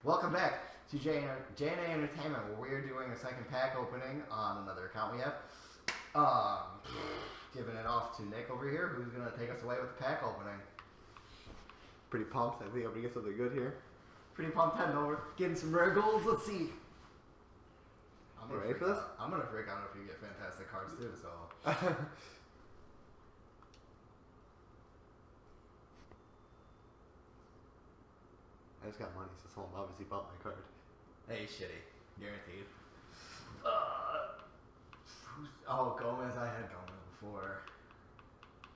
Welcome back to J&A Entertainment, where we are doing a second pack opening on another account we have. Giving it off to Nick over here, who's going to take us away with the pack opening. Pretty pumped. I think I'm going to get something good here. Pretty pumped, heading over, getting some rare golds. Let's see. You ready for this? I'm going to freak out if you get fantastic cards too, so. I just got money, so someone obviously bought my card. Hey, shitty. Guaranteed. Gomez. I had Gomez before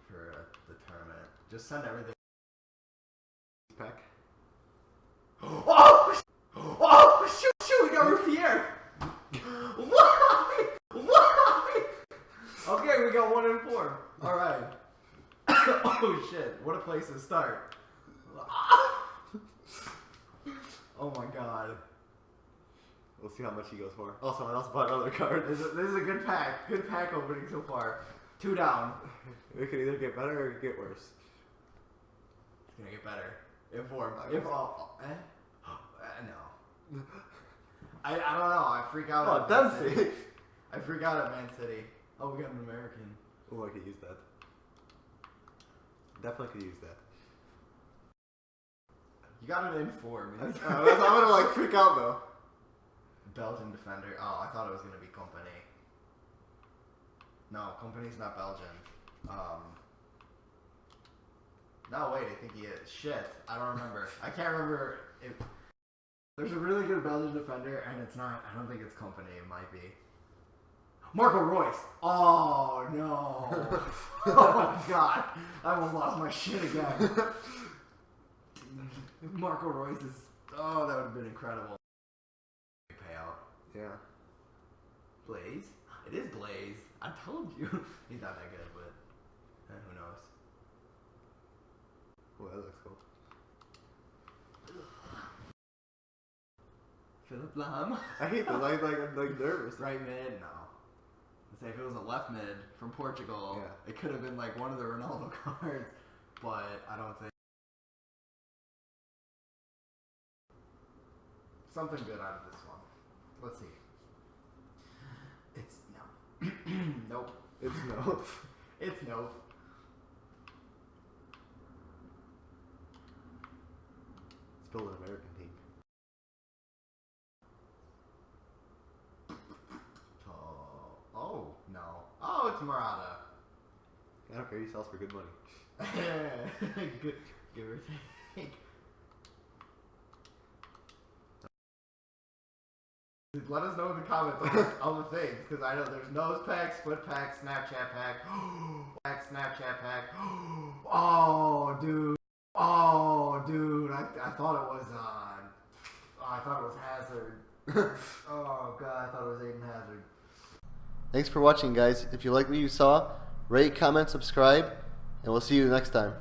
for the tournament. Just send everything. Pack. Oh! Shoot! We got Rufier! Why? Okay, we got 1 and 4. Alright. Oh shit, what a place to start. Oh my god. We'll see how much he goes for. Oh, someone else bought another card. This is a good pack. Good pack opening so far. 2 down. It can either get better or get worse. It's gonna get better. Inform. No. I don't know. I freak out. Oh, Dempsey. I freak out at Man City. Oh, we got an American. Oh, I could use that. Definitely could use that. You got an Inform. I'm gonna like freak out though. Belgian defender. Oh, I thought it was gonna be Company. No, Company's not Belgian. No, wait, I think he is. Shit, I don't remember. I can't remember if there's a really good Belgian defender, and it's not. I don't think it's Company. It might be Marco Reus. Oh no! Oh god, I almost lost my shit again. Marco Reus is. Oh, that would have been incredible. Payout. Yeah. Blaze. It is Blaze. I told you. He's not that good, but who knows? Oh, that looks cool. Philip Lahm. I hate that. I'm like nervous. Right mid? No. Let's say if it was a left mid from Portugal, yeah, it could have been like one of the Ronaldo cards, but I don't think. Something good out of this one. Let's see. It's no. Nope. It's no. It's nope. It's build an American team. Oh, no. Oh, it's Murata. I don't care. He sells for good money. Good. Give or take. Let us know in the comments all the things, because I know there's nose pack, split pack, Snapchat pack, Snapchat pack. Oh, dude. I thought it was I thought it was Hazard. Oh god, I thought it was Aiden Hazard. Thanks for watching, guys. If you like what you saw, rate, comment, subscribe, and we'll see you next time.